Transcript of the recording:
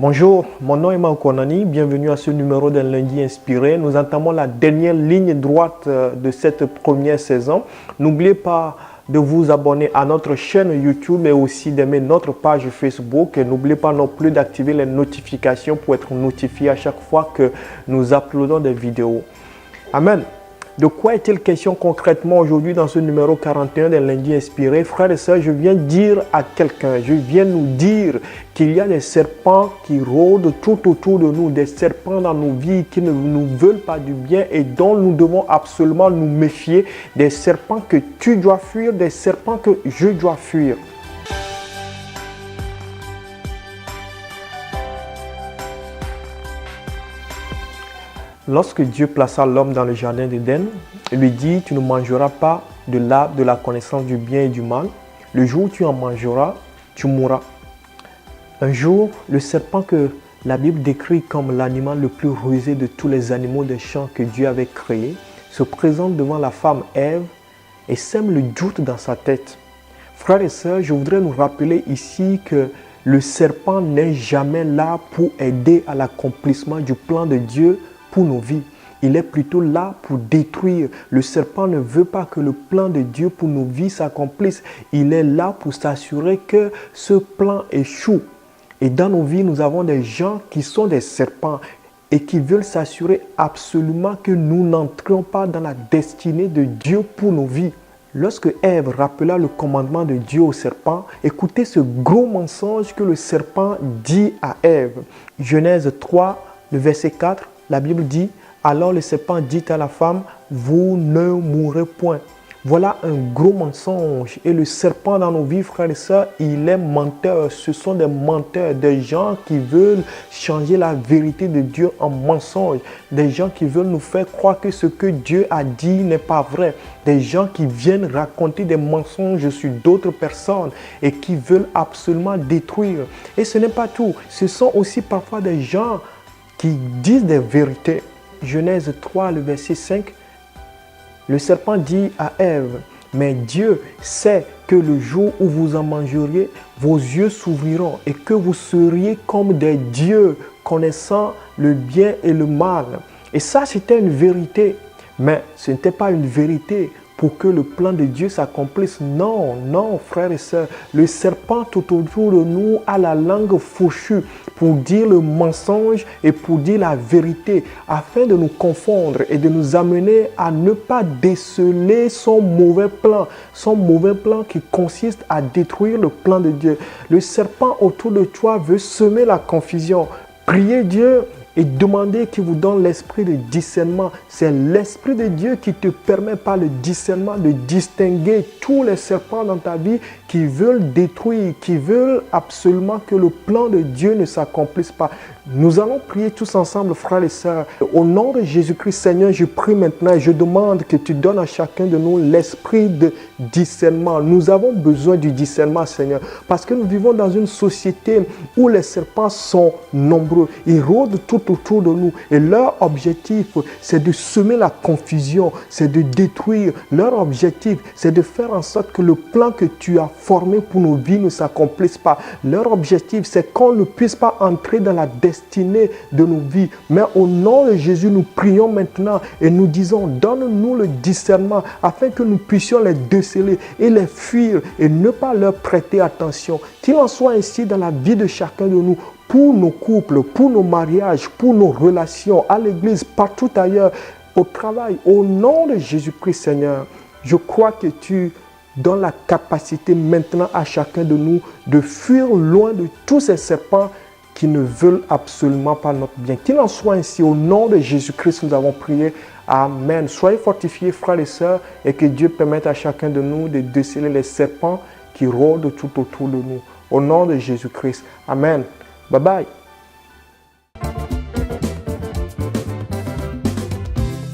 Bonjour, mon nom est Maokonani, bienvenue à ce numéro d'un lundi inspiré. Nous entamons la dernière ligne droite de cette première saison. N'oubliez pas de vous abonner à notre chaîne YouTube et aussi d'aimer notre page Facebook. Et n'oubliez pas non plus d'activer les notifications pour être notifié à chaque fois que nous uploadons des vidéos. Amen. De quoi est-il question concrètement aujourd'hui dans ce numéro 41 des lundis inspirés? Frères et sœurs, je viens dire à quelqu'un, je viens nous dire qu'il y a des serpents qui rôdent tout autour de nous, des serpents dans nos vies qui ne nous veulent pas du bien et dont nous devons absolument nous méfier, des serpents que tu dois fuir, des serpents que je dois fuir. Lorsque Dieu plaça l'homme dans le jardin d'Éden, il lui dit, tu ne mangeras pas de l'arbre de la connaissance du bien et du mal. Le jour où tu en mangeras, tu mourras. Un jour, le serpent que la Bible décrit comme l'animal le plus rusé de tous les animaux des champs que Dieu avait créés, se présente devant la femme Ève et sème le doute dans sa tête. Frères et sœurs, je voudrais nous rappeler ici que le serpent n'est jamais là pour aider à l'accomplissement du plan de Dieu pour nos vies. Il est plutôt là pour détruire. Le serpent ne veut pas que le plan de Dieu pour nos vies s'accomplisse. Il est là pour s'assurer que ce plan échoue. Et dans nos vies, nous avons des gens qui sont des serpents et qui veulent s'assurer absolument que nous n'entrions pas dans la destinée de Dieu pour nos vies. Lorsque Ève rappela le commandement de Dieu au serpent, écoutez ce gros mensonge que le serpent dit à Ève. Genèse 3, le verset 4. La Bible dit, alors le serpent dit à la femme, vous ne mourrez point. Voilà un gros mensonge. Et le serpent dans nos vies, frères et sœurs, il est menteur. Ce sont des menteurs, des gens qui veulent changer la vérité de Dieu en mensonge. Des gens qui veulent nous faire croire que ce que Dieu a dit n'est pas vrai. Des gens qui viennent raconter des mensonges sur d'autres personnes et qui veulent absolument détruire. Et ce n'est pas tout. Ce sont aussi parfois des gens qui disent des vérités. Genèse 3, le verset 5, le serpent dit à Ève, mais Dieu sait que le jour où vous en mangeriez, vos yeux s'ouvriront et que vous seriez comme des dieux, connaissant le bien et le mal. Et ça, c'était une vérité, mais ce n'était pas une vérité pour que le plan de Dieu s'accomplisse. Non, non, frères et sœurs, le serpent tout autour de nous a la langue fourchue pour dire le mensonge et pour dire la vérité, afin de nous confondre et de nous amener à ne pas déceler son mauvais plan qui consiste à détruire le plan de Dieu. Le serpent autour de toi veut semer la confusion. Priez Dieu et demandez qu'il vous donne l'esprit de discernement. C'est l'esprit de Dieu qui te permet par le discernement de distinguer tous les serpents dans ta vie qui veulent détruire, qui veulent absolument que le plan de Dieu ne s'accomplisse pas. Nous allons prier tous ensemble, frères et sœurs. Au nom de Jésus-Christ, Seigneur, je prie maintenant et je demande que tu donnes à chacun de nous l'esprit de discernement. Nous avons besoin du discernement, Seigneur, parce que nous vivons dans une société où les serpents sont nombreux. Ils rôdent tout autour de nous et leur objectif, c'est de semer la confusion, c'est de détruire. Leur objectif, c'est de faire en sorte que le plan que tu as formé pour nos vies ne s'accomplisse pas. Leur objectif, c'est qu'on ne puisse pas entrer dans la destinée de nos vies. Mais au nom de Jésus, nous prions maintenant et nous disons, donne-nous le discernement afin que nous puissions les déceler et les fuir et ne pas leur prêter attention. Qu'il en soit ainsi dans la vie de chacun de nous, pour nos couples, pour nos mariages, pour nos relations, à l'église, partout ailleurs, au travail. Au nom de Jésus-Christ, Seigneur, je crois que tu donnes la capacité maintenant à chacun de nous de fuir loin de tous ces serpents qui ne veulent absolument pas notre bien. Qu'il en soit ainsi, au nom de Jésus-Christ, nous avons prié. Amen. Soyez fortifiés, frères et sœurs, et que Dieu permette à chacun de nous de déceler les serpents qui rôdent tout autour de nous. Au nom de Jésus-Christ. Amen. Bye bye.